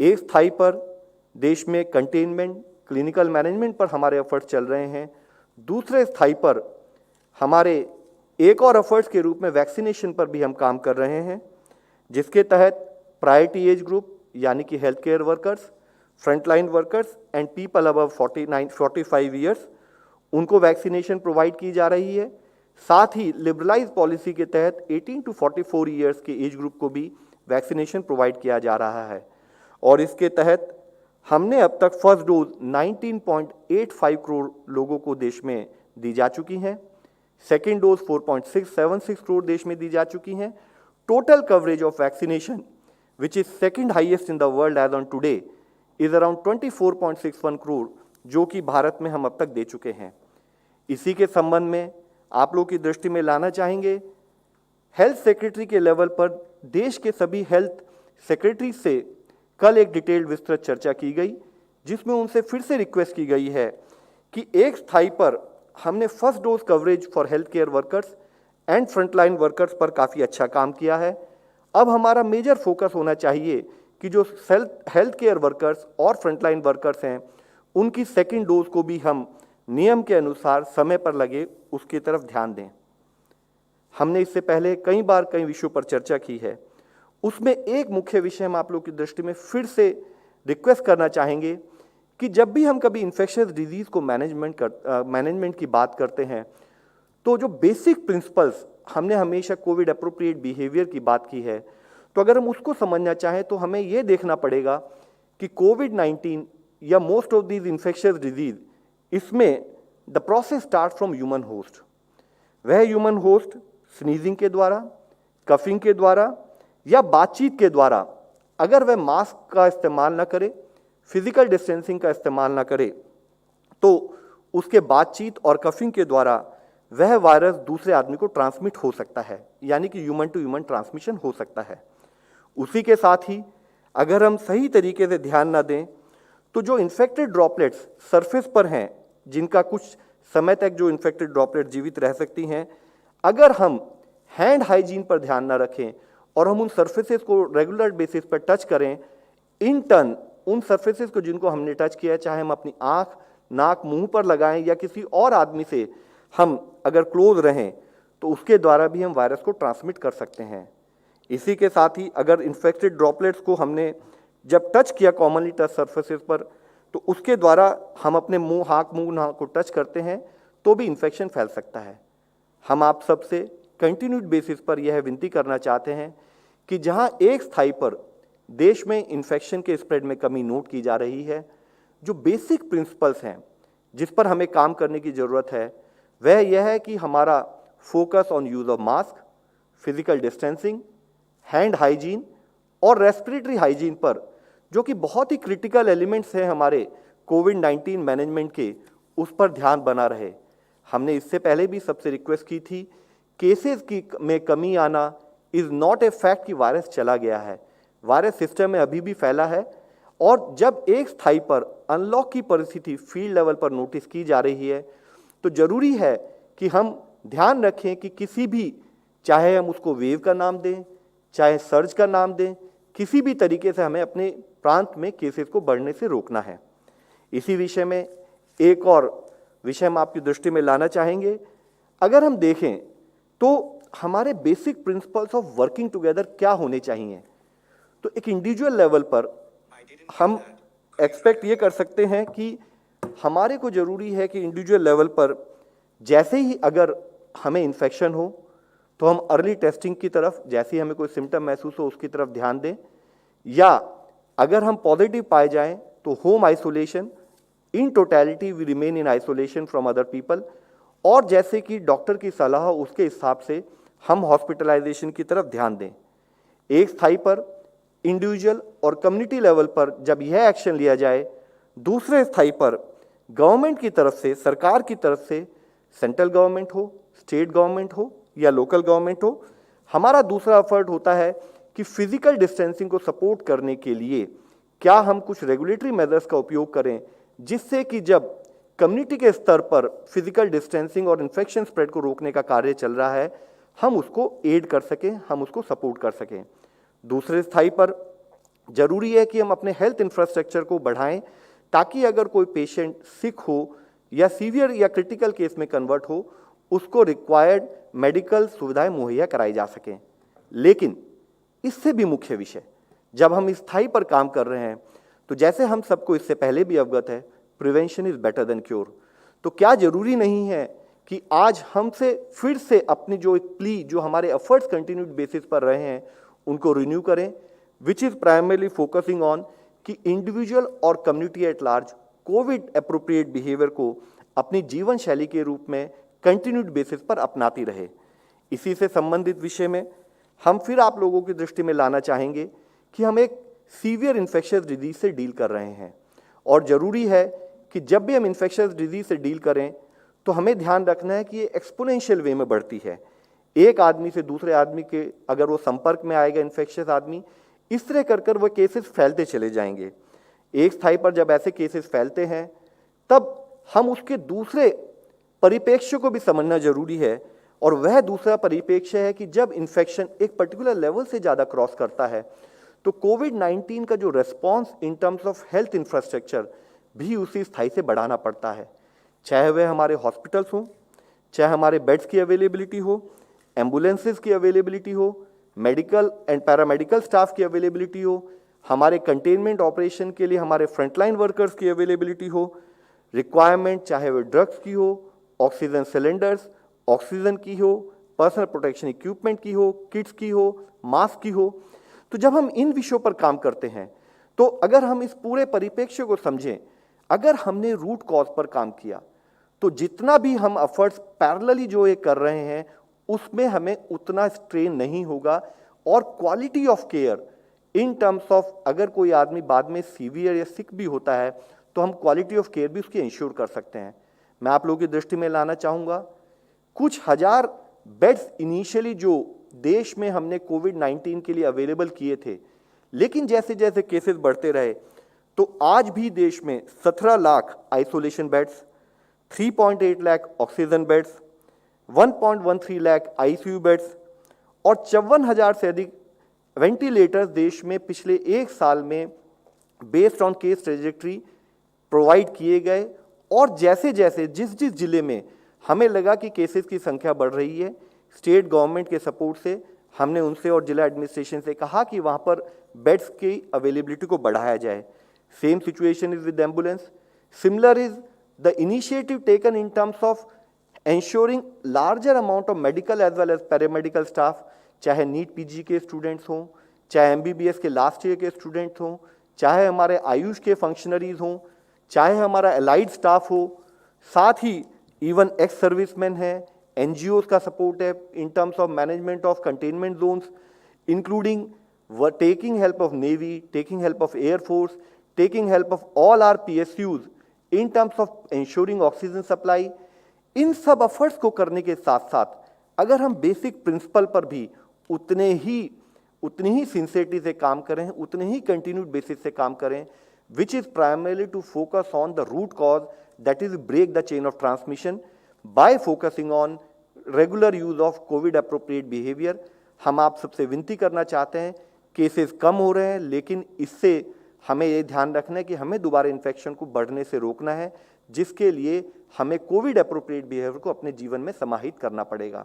एक स्थाई पर देश में कंटेनमेंट, क्लिनिकल मैनेजमेंट पर हमारे एफर्ट्स चल रहे हैं। दूसरे स्थाई पर हमारे एक और एफर्ट्स के रूप में वैक्सीनेशन पर भी हम काम कर रहे हैं, जिसके तहत प्रायोरिटी एज ग्रुप यानी कि health care workers, frontline workers and people above 45 years, उनको वैक्सीनेशन प्रोवाइड की जा रही है। साथ ही लिबरलाइज पॉलिसी के तहत 18 टू 44 ईयर्स के एज ग्रुप को भी वैक्सीनेशन प्रोवाइड किया जा रहा है। और इसके तहत हमने अब तक फर्स्ट डोज 19.85 करोड़ लोगों को देश में दी जा चुकी हैं। सेकेंड डोज 4.676 करोड़ देश में दी जा चुकी हैं। Total coverage of vaccination which is second highest in the world as on today is around 24.61 crore, जो कि भारत में हम अब तक दे चुके हैं। इसी के संबंध में आप लोग की दृष्टि में लाना चाहेंगे, हेल्थ सेक्रेटरी के लेवल पर देश के सभी हेल्थ सेक्रेटरी से कल एक डिटेल्ड विस्तृत चर्चा की गई, जिसमें उनसे फिर से रिक्वेस्ट की गई है कि एक स्थाई पर हमने first dose coverage for health care workers and frontline workers पर काफ़ी अच्छा काम किया है। अब हमारा मेजर फोकस होना चाहिए कि जो हेल्थ केयर वर्कर्स और फ्रंटलाइन वर्कर्स हैं, उनकी सेकेंड डोज को भी हम नियम के अनुसार समय पर लगे उसकी तरफ ध्यान दें। हमने इससे पहले कई बार कई विषयों पर चर्चा की है, उसमें एक मुख्य विषय हम आप लोग की दृष्टि में फिर से रिक्वेस्ट करना चाहेंगे कि जब भी हम कभी इन्फेक्शियस डिजीज़ को मैनेजमेंट की बात करते हैं, तो जो बेसिक प्रिंसिपल्स हमने हमेशा कोविड अप्रोप्रिएट बिहेवियर की बात की है, तो अगर हम उसको समझना चाहें तो हमें ये देखना पड़ेगा कि कोविड-19 या most of these infectious disease, इसमें the process start from human host. वह ह्यूमन होस्ट स्नीजिंग के द्वारा, कफिंग के द्वारा या बातचीत के द्वारा, अगर वह मास्क का इस्तेमाल ना करे, फिजिकल डिस्टेंसिंग का इस्तेमाल ना करे, तो उसके बातचीत और कफिंग के द्वारा वह वायरस दूसरे आदमी को ट्रांसमिट हो सकता है, यानी कि ह्यूमन टू ह्यूमन ट्रांसमिशन हो सकता है। उसी के साथ ही अगर हम सही तरीके से ध्यान ना दें, तो जो इन्फेक्टेड ड्रॉपलेट्स सरफेस पर हैं, जिनका कुछ समय तक जो इन्फेक्टेड ड्रॉपलेट जीवित रह सकती हैं, अगर हम हैंड हाइजीन पर ध्यान ना रखें और हम उन सरफेसेस को रेगुलर बेसिस पर टच करें, इन टर्न उन सरफेसेस को जिनको हमने टच किया, चाहे हम अपनी आँख, नाक, मुंह पर लगाएं या किसी और आदमी से हम अगर क्लोज रहें, तो उसके द्वारा भी हम वायरस को ट्रांसमिट कर सकते हैं। इसी के साथ ही अगर इन्फेक्टेड ड्रॉपलेट्स को हमने जब टच किया कॉमनली टच सरफेसेस पर, तो उसके द्वारा हम अपने मुंह, आँख, मुंह, नाक को टच करते हैं तो भी इन्फेक्शन फैल सकता है। हम आप सबसे कंटिन्यूड बेसिस पर यह विनती करना चाहते हैं कि जहां एक स्थाई पर देश में इन्फेक्शन के स्प्रेड में कमी नोट की जा रही है, जो बेसिक प्रिंसिपल्स हैं जिस पर हमें काम करने की ज़रूरत है, वह यह है कि हमारा focus on use of mask, physical distancing, hand hygiene और रेस्पिरेटरी हाइजीन पर, जो कि बहुत ही क्रिटिकल एलिमेंट्स हैं हमारे कोविड-19 मैनेजमेंट के, उस पर ध्यान बना रहे। हमने इससे पहले भी सबसे रिक्वेस्ट की थी, केसेस की में कमी आना इज़ नॉट ए फैक्ट कि वायरस चला गया है, वायरस सिस्टम में अभी भी फैला है। और जब एक स्थाई पर अनलॉक की परिस्थिति फील्ड लेवल पर नोटिस की जा रही है, तो जरूरी है कि हम ध्यान रखें कि किसी भी, चाहे हम उसको वेव का नाम दें, चाहे सर्ज का नाम दें, किसी भी तरीके से हमें अपने प्रांत में केसेस को बढ़ने से रोकना है। इसी विषय में एक और विषय हम आपकी दृष्टि में लाना चाहेंगे। अगर हम देखें तो हमारे basic principles of working together क्या होने चाहिए, तो एक इंडिविजुअल लेवल पर हम एक्सपेक्ट ये कर सकते हैं कि हमारे को ज़रूरी है कि इंडिविजुअल लेवल पर जैसे ही अगर हमें इन्फेक्शन हो, तो हम अर्ली टेस्टिंग की तरफ, जैसे ही हमें कोई सिम्टम महसूस हो उसकी तरफ ध्यान दें, या अगर हम पॉजिटिव पाए जाएं तो home isolation, in totality we remain in isolation from other people, और जैसे कि डॉक्टर की सलाह हो उसके हिसाब से हम हॉस्पिटलाइजेशन की तरफ ध्यान दें। एक स्थाई पर इंडिविजुअल और कम्युनिटी लेवल पर जब यह एक्शन लिया जाए, दूसरे स्थाई पर गवर्नमेंट की तरफ से, सरकार की तरफ से, सेंट्रल गवर्नमेंट हो, स्टेट गवर्नमेंट हो या लोकल गवर्नमेंट हो, हमारा दूसरा एफर्ट होता है कि फिजिकल डिस्टेंसिंग को सपोर्ट करने के लिए क्या हम कुछ रेगुलेटरी मेजर्स का उपयोग करें, जिससे कि जब कम्युनिटी के स्तर पर फिजिकल डिस्टेंसिंग और इन्फेक्शन स्प्रेड को रोकने का कार्य चल रहा है, हम उसको एड कर सकें, हम उसको सपोर्ट कर सकें। दूसरे स्थाई पर जरूरी है कि हम अपने हेल्थ इंफ्रास्ट्रक्चर को बढ़ाएं ताकि अगर कोई पेशेंट सिक हो या सीवियर या क्रिटिकल केस में कन्वर्ट हो, उसको रिक्वायर्ड मेडिकल सुविधाएं मुहैया कराई जा सकें। लेकिन इससे भी मुख्य विषय, जब हम स्थायी पर काम कर रहे हैं, तो जैसे हम सबको इससे पहले भी अवगत है, prevention is better than cure. तो क्या जरूरी नहीं है कि आज हमसे फिर से अपनी जो एक प्ली, जो हमारे एफर्ट्स कंटिन्यूड बेसिस पर रहे हैं, उनको रिन्यू करें, which is primarily focusing on कि इंडिविजुअल और community at large Covid appropriate behaviour को अपनी जीवन शैली के रूप में कंटिन्यूड बेसिस पर अपनाती रहे। इसी से संबंधित विषय में हम फिर आप लोगों की दृष्टि में लाना चाहेंगे कि हम एक सीवियर इन्फेक्शियस डिजीज से डील कर रहे हैं, और जरूरी है कि जब भी हम इन्फेक्शियस डिजीज से डील करें तो हमें ध्यान रखना है कि ये एक्सपोनेंशियल वे में बढ़ती है। एक आदमी से दूसरे आदमी के अगर वो संपर्क में आएगा इन्फेक्शियस आदमी, इस तरह कर कर वो केसेस फैलते चले जाएंगे। एक स्थाई पर जब ऐसे केसेस फैलते हैं, तब हम उसके दूसरे परिप्रेक्ष्य को भी समझना जरूरी है, और वह दूसरा परिप्रेक्ष्य है कि जब इन्फेक्शन एक पर्टिकुलर लेवल से ज़्यादा क्रॉस करता है, तो कोविड-19 का जो response in terms of health infrastructure भी उसी स्थाई से बढ़ाना पड़ता है, चाहे वह हमारे हॉस्पिटल्स हों, चाहे हमारे बेड्स की अवेलेबिलिटी हो, एम्बुलेंसेस की अवेलेबिलिटी हो, मेडिकल एंड पैरामेडिकल स्टाफ की अवेलेबिलिटी हो, हमारे कंटेनमेंट ऑपरेशन के लिए हमारे फ्रंटलाइन वर्कर्स की अवेलेबिलिटी हो, रिक्वायरमेंट चाहे वह ड्रग्स की हो, ऑक्सीजन सिलेंडर्स, ऑक्सीजन की हो, पर्सनल प्रोटेक्शन इक्विपमेंट की हो, किट्स की हो, मास्क की हो। तो जब हम इन विषयों पर काम करते हैं, तो अगर हम इस पूरे परिप्रेक्ष्य को समझें, अगर हमने रूट कॉज पर काम किया, तो जितना भी हम एफर्ट्स पैरेलली जो ये कर रहे हैं, उसमें हमें उतना स्ट्रेन नहीं होगा, और quality of care in terms of अगर कोई आदमी बाद में सीवियर या सिक भी होता है, तो हम क्वालिटी ऑफ केयर भी उसकी इंश्योर कर सकते हैं। मैं आप लोगों की दृष्टि में लाना चाहूँगा, कुछ हजार बेड्स इनिशियली जो देश में हमने कोविड-19 के लिए अवेलेबल किए थे, लेकिन जैसे जैसे केसेस बढ़ते रहे, तो आज भी देश में 17 lakh isolation beds, 3.8 lakh oxygen beds, 1.13 lakh ICU beds और 54,000 से अधिक वेंटिलेटर्स देश में पिछले एक साल में based on case trajectory provide किए गए। और जैसे जैसे जिस जिस जिले में हमें लगा कि केसेस की संख्या बढ़ रही है, स्टेट गवर्नमेंट के सपोर्ट से हमने उनसे और जिला एडमिनिस्ट्रेशन से कहा कि वहाँ पर बेड्स की अवेलेबिलिटी को बढ़ाया जाए। Same situation is with ambulance. Similar is the initiative taken in terms of ensuring larger amount of medical as well as paramedical staff, चाहे नीट पीजी के स्टूडेंट्स हों, चाहे एमबीबीएस के लास्ट ईयर के स्टूडेंट्स हों, चाहे हमारे आयुष के फंक्शनरीज हों, चाहे हमारा एलाइड स्टाफ हो, साथ ही इवन एक्स सर्विसमैन है, एनजीओज का सपोर्ट है in terms of management of containment zones, including taking help of Navy, taking help of Air Force, taking help of all our PSUs in terms of ensuring oxygen supply। इन सब efforts को करने के साथ साथ अगर हम basic principle पर भी उतनी ही सिंसियरिटी से काम करें, उतने ही कंटिन्यूड बेसिस से काम करें, which is primarily to focus on the root cause, that is break the chain of transmission by focusing on regular use of COVID appropriate behaviour. हम आप सबसे विनती करना चाहते हैं, केसेस कम हो रहे हैं, लेकिन इससे हमें ये ध्यान रखना है कि हमें दोबारा इन्फेक्शन को बढ़ने से रोकना है, जिसके लिए हमें कोविड अप्रोप्रिएट बिहेवियर को अपने जीवन में समाहित करना पड़ेगा।